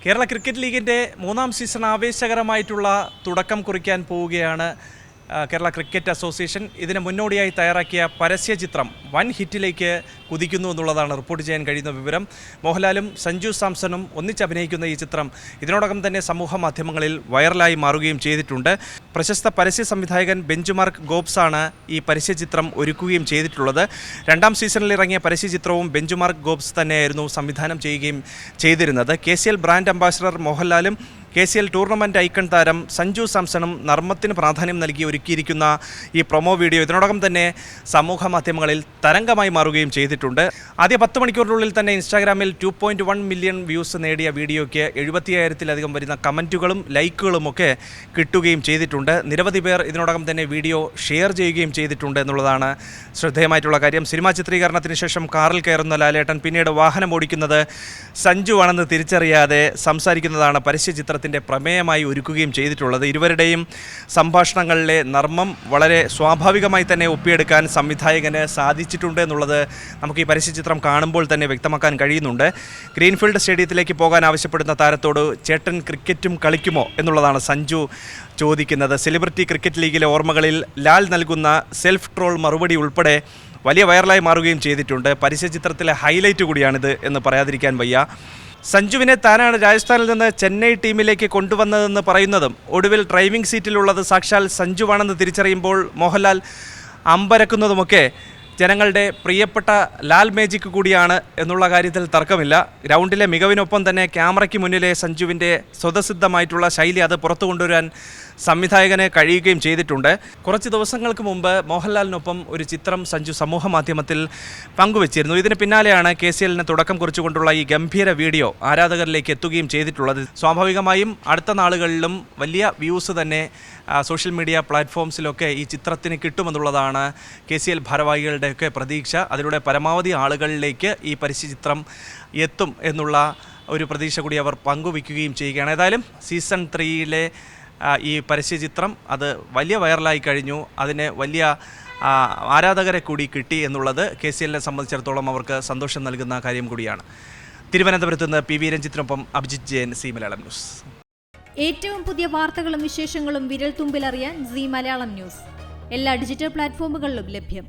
Kerala cricket ലീഗിൻ്റെ 3ാം season ആവേശകരമായിട്ടുള്ള തുടക്കം കുറിക്കാൻ പോവുകയാണ് കേരള ക്രിക്കറ്റ് അസോസിയേഷൻ. ഇതിന് മുന്നോടിയായി തയ്യാറാക്കിയ പരസ്യചിത്രം വൻ ഹിറ്റിലേക്ക് കുതിക്കുന്നു എന്നുള്ളതാണ് റിപ്പോർട്ട് ചെയ്യാൻ കഴിയുന്ന വിവരം. മോഹൻലാലും സഞ്ജു സാംസണും ഒന്നിച്ചഭിനയിക്കുന്ന ഈ ചിത്രം ഇതിനോടകം തന്നെ സമൂഹ മാധ്യമങ്ങളിൽ വൈറലായി മാറുകയും ചെയ്തിട്ടുണ്ട്. പ്രശസ്ത പരസ്യ സംവിധായകൻ ബെഞ്ചുമാർക്ക് ഗോബ്സാണ് ഈ പരസ്യചിത്രം ഒരുക്കുകയും ചെയ്തിട്ടുള്ളത്. 2ാം സീസണിൽ ഇറങ്ങിയ പരസ്യചിത്രവും ബെഞ്ചുമാർക്ക് ഗോബ്സ് തന്നെയായിരുന്നു സംവിധാനം ചെയ്യുകയും ചെയ്തിരുന്നത്. KCL ബ്രാൻഡ് അംബാസിഡർ മോഹൻലാലും KCL ടൂർണമെൻറ്റ് ഐക്കൺ താരം സഞ്ജു സാംസണും നർമ്മത്തിന് പ്രാധാന്യം നൽകി ഒരുക്കിയിരിക്കുന്ന ഈ പ്രൊമോ വീഡിയോ ഇതിനോടകം തന്നെ സമൂഹ മാധ്യമങ്ങളിൽ തരംഗമായി മാറുകയും ചെയ്തിട്ടുണ്ട്. ആദ്യ 10 മണിക്കൂറിനുള്ളിൽ തന്നെ ഇൻസ്റ്റാഗ്രാമിൽ 2.1 മില്യൺ വ്യൂസ് നേടിയ വീഡിയോയ്ക്ക് 75,000-ലധികം വരുന്ന കമൻറ്റുകളും ലൈക്കുകളും ഒക്കെ കിട്ടുകയും ചെയ്തിട്ടുണ്ട്. നിരവധി പേർ ഇതിനോടകം തന്നെ വീഡിയോ ഷെയർ ചെയ്യുകയും ചെയ്തിട്ടുണ്ട് എന്നുള്ളതാണ് ശ്രദ്ധേയമായിട്ടുള്ള കാര്യം. സിനിമാ ചിത്രീകരണത്തിന് ശേഷം കാറിൽ കയറുന്ന ലാലേട്ടൻ പിന്നീട് വാഹനം ഓടിക്കുന്നത് സഞ്ജു ആണെന്ന് തിരിച്ചറിയാതെ സംസാരിക്കുന്നതാണ് പരസ്യചിത്രത്തിൻ്റെ പ്രമേയമായി ഒരുക്കുകയും ചെയ്തിട്ടുള്ളത്. ഇരുവരുടെയും സംഭാഷണങ്ങളിലെ നർമ്മം വളരെ സ്വാഭാവികമായി തന്നെ ഒപ്പിയെടുക്കാൻ സംവിധായകന് സാധിച്ചിട്ടുണ്ട് എന്നുള്ളത് നമുക്ക് ഈ പരസ്യചിത്രം കാണുമ്പോൾ തന്നെ വ്യക്തമാക്കാൻ കഴിയുന്നുണ്ട്. ഗ്രീൻഫീൽഡ് സ്റ്റേഡിയത്തിലേക്ക് പോകാൻ ആവശ്യപ്പെടുന്ന താരത്തോട് ചേട്ടൻ ക്രിക്കറ്റും കളിക്കുമോ എന്നുള്ളതാണ് സഞ്ജു ചോദിക്കുന്നത്. സെലിബ്രിറ്റി ക്രിക്കറ്റ് ലീഗിലെ ഓർമ്മകളിൽ ലാൽ നൽകുന്ന സെൽഫ് ട്രോൾ മറുപടി ഉൾപ്പെടെ വലിയ വൈറലായി മാറുകയും ചെയ്തിട്ടുണ്ട്. പരസ്യചിത്രത്തിലെ ഹൈലൈറ്റ് കൂടിയാണിത് എന്ന് പറയാതിരിക്കാൻ വയ്യ. സഞ്ജുവിനെ താനാണ് രാജസ്ഥാനിൽ നിന്ന് ചെന്നൈ ടീമിലേക്ക് കൊണ്ടുവന്നതെന്ന് പറയുന്നതും ഒടുവിൽ ഡ്രൈവിംഗ് സീറ്റിലുള്ളത് സാക്ഷാൽ സഞ്ജുവാണെന്ന് തിരിച്ചറിയുമ്പോൾ മോഹൻലാൽ അമ്പരക്കുന്നതുമൊക്കെ ജനങ്ങളുടെ പ്രിയപ്പെട്ട ലാൽ മേജിക് കൂടിയാണ് എന്നുള്ള കാര്യത്തിൽ തർക്കമില്ല. ഗ്രൗണ്ടിലെ മികവിനൊപ്പം തന്നെ ക്യാമറയ്ക്ക് മുന്നിലെ സഞ്ജുവിൻ്റെ സ്വതസിദ്ധമായിട്ടുള്ള ശൈലി അത് പുറത്തു കൊണ്ടുവരാൻ സംവിധായകന് കഴിയുകയും ചെയ്തിട്ടുണ്ട്. കുറച്ച് ദിവസങ്ങൾക്ക് മുമ്പ് മോഹൻലാലിനൊപ്പം ഒരു ചിത്രം സഞ്ജു സമൂഹ മാധ്യമത്തിൽ പങ്കുവച്ചിരുന്നു. ഇതിന് പിന്നാലെയാണ് KCLന് തുടക്കം കുറിച്ചുകൊണ്ടുള്ള ഈ ഗംഭീര വീഡിയോ ആരാധകരിലേക്ക് എത്തുകയും ചെയ്തിട്ടുള്ളത്. സ്വാഭാവികമായും അടുത്ത നാളുകളിലും വലിയ വ്യൂസ് തന്നെ സോഷ്യൽ മീഡിയ പ്ലാറ്റ്ഫോംസിലൊക്കെ ഈ ചിത്രത്തിന് കിട്ടുമെന്നുള്ളതാണ് KCL ഭാരവാഹികളുടെയൊക്കെ പ്രതീക്ഷ. അതിലൂടെ പരമാവധി ആളുകളിലേക്ക് ഈ പരസ്യചിത്രം എത്തും എന്നുള്ള ഒരു പ്രതീക്ഷ കൂടി അവർ പങ്കുവയ്ക്കുകയും ചെയ്യുകയാണ്. ഏതായാലും സീസൺ 3-ലെ ഈ പരസ്യചിത്രം അത് വലിയ വൈറലായി കഴിഞ്ഞു. അതിന് വലിയ ആരാധകരെ കൂടി കിട്ടി എന്നുള്ളത് KCLനെ സംബന്ധിച്ചിടത്തോളം അവർക്ക് സന്തോഷം നൽകുന്ന കാര്യം കൂടിയാണ്. തിരുവനന്തപുരത്ത് നിന്ന് PV രഞ്ജിത്തിനൊപ്പം അഭിജിത്ത് ജയൻ, സി മലയാളം ന്യൂസ്. ഏറ്റവും പുതിയ വാർത്തകളും വിശേഷങ്ങളും വിരൽ തുമ്പിലറിയാൻ സി മലയാളം ന്യൂസ് എല്ലാ ഡിജിറ്റൽ പ്ലാറ്റ്ഫോമുകളിലും ലഭ്യം.